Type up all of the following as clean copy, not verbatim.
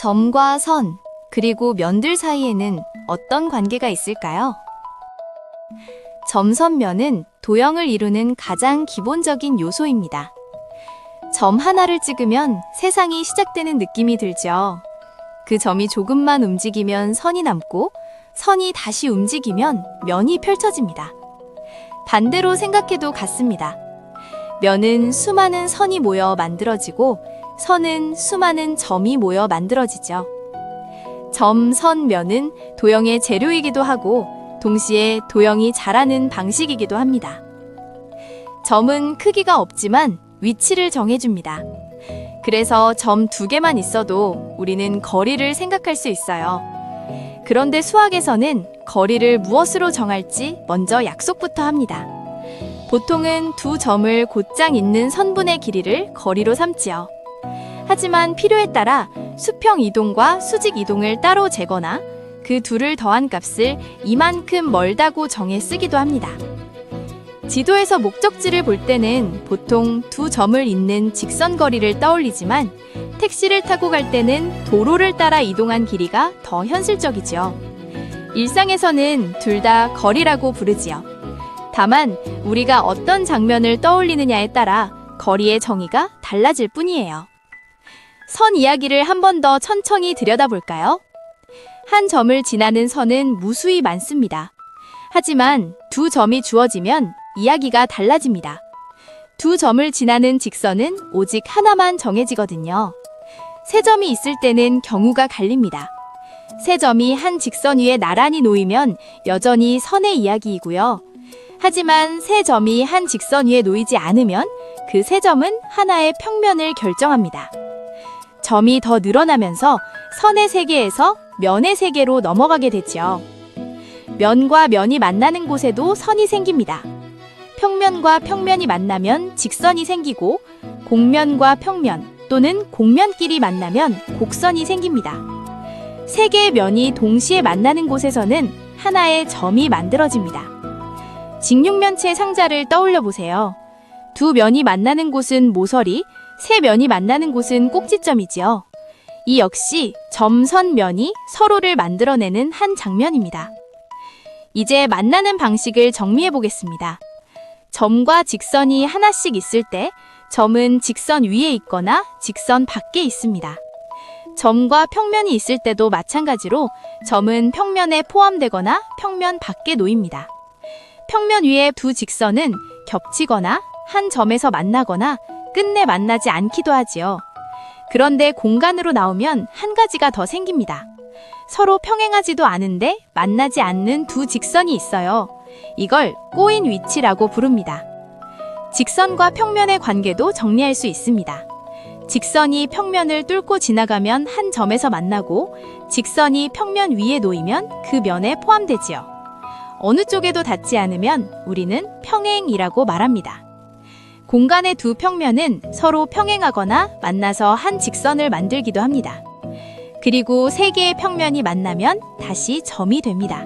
점과 선, 그리고 면들 사이에는 어떤 관계가 있을까요? 점선면은 도형을 이루는 가장 기본적인 요소입니다. 점 하나를 찍으면 세상이 시작되는 느낌이 들죠. 그 점이 조금만 움직이면 선이 남고, 선이 다시 움직이면 면이 펼쳐집니다. 반대로 생각해도 같습니다. 면은 수많은 선이 모여 만들어지고, 선은 수많은 점이 모여 만들어지죠. 점, 선, 면은 도형의 재료이기도 하고 동시에 도형이 자라는 방식이기도 합니다. 점은 크기가 없지만 위치를 정해줍니다. 그래서 점 2개만 있어도 우리는 거리를 생각할 수 있어요. 그런데 수학에서는 거리를 무엇으로 정할지 먼저 약속부터 합니다. 보통은 2점을 곧장 잇는 선분의 길이를 거리로 삼지요. 하지만 필요에 따라 수평 이동과 수직 이동을 따로 재거나 그 둘을 더한 값을 이만큼 멀다고 정해 쓰기도 합니다. 지도에서 목적지를 볼 때는 보통 2점을 잇는 직선 거리를 떠올리지만 택시를 타고 갈 때는 도로를 따라 이동한 길이가 더 현실적이지요. 일상에서는 둘 다 거리라고 부르지요. 다만 우리가 어떤 장면을 떠올리느냐에 따라 거리의 정의가 달라질 뿐이에요. 선 이야기를 한 번 더 천천히 들여다볼까요? 한 점을 지나는 선은 무수히 많습니다. 하지만 2점이 주어지면 이야기가 달라집니다. 2점을 지나는 직선은 오직 하나만 정해지거든요. 3점이 있을 때는 경우가 갈립니다. 3점이 한 직선 위에 나란히 놓이면 여전히 선의 이야기이고요. 하지만 3점이 한 직선 위에 놓이지 않으면 그 3점은 하나의 평면을 결정합니다. 점이 더 늘어나면서 선의 세계에서 면의 세계로 넘어가게 되지요. 면과 면이 만나는 곳에도 선이 생깁니다. 평면과 평면이 만나면 직선이 생기고 곡면과 평면 또는 곡면끼리 만나면 곡선이 생깁니다. 3개의 면이 동시에 만나는 곳에서는 하나의 점이 만들어집니다. 직육면체 상자를 떠올려 보세요. 2면이 만나는 곳은 모서리, 3면이 만나는 곳은 꼭지점이지요. 이 역시 점, 선, 면이 서로를 만들어내는 한 장면입니다. 이제 만나는 방식을 정리해 보겠습니다. 점과 직선이 하나씩 있을 때 점은 직선 위에 있거나 직선 밖에 있습니다. 점과 평면이 있을 때도 마찬가지로 점은 평면에 포함되거나 평면 밖에 놓입니다. 평면 위의 2 직선은 겹치거나 한 점에서 만나거나 끝내 만나지 않기도 하지요. 그런데 공간으로 나오면 한 가지가 더 생깁니다. 서로 평행하지도 않은데 만나지 않는 2 직선이 있어요. 이걸 꼬인 위치라고 부릅니다. 직선과 평면의 관계도 정리할 수 있습니다. 직선이 평면을 뚫고 지나가면 한 점에서 만나고 직선이 평면 위에 놓이면 그 면에 포함되지요. 어느 쪽에도 닿지 않으면 우리는 평행이라고 말합니다. 공간의 2 평면은 서로 평행하거나 만나서 한 직선을 만들기도 합니다. 그리고 3개의 평면이 만나면 다시 점이 됩니다.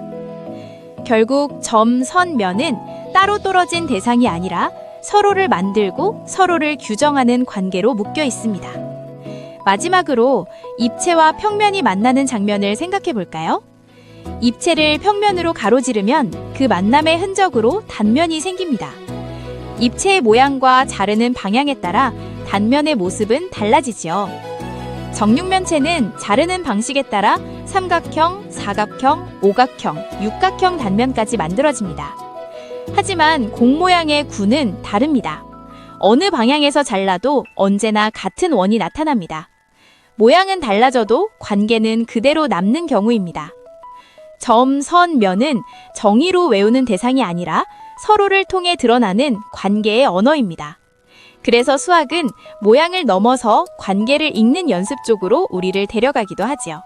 결국 점, 선, 면은 따로 떨어진 대상이 아니라 서로를 만들고 서로를 규정하는 관계로 묶여 있습니다. 마지막으로 입체와 평면이 만나는 장면을 생각해 볼까요? 입체를 평면으로 가로지르면 그 만남의 흔적으로 단면이 생깁니다. 입체의 모양과 자르는 방향에 따라 단면의 모습은 달라지지요. 정육면체는 자르는 방식에 따라 삼각형, 사각형, 오각형, 육각형 단면까지 만들어집니다. 하지만 공 모양의 구는 다릅니다. 어느 방향에서 잘라도 언제나 같은 원이 나타납니다. 모양은 달라져도 관계는 그대로 남는 경우입니다. 점, 선, 면은 정의로 외우는 대상이 아니라 서로를 통해 드러나는 관계의 언어입니다. 그래서 수학은 모양을 넘어서 관계를 읽는 연습 쪽으로 우리를 데려가기도 하지요.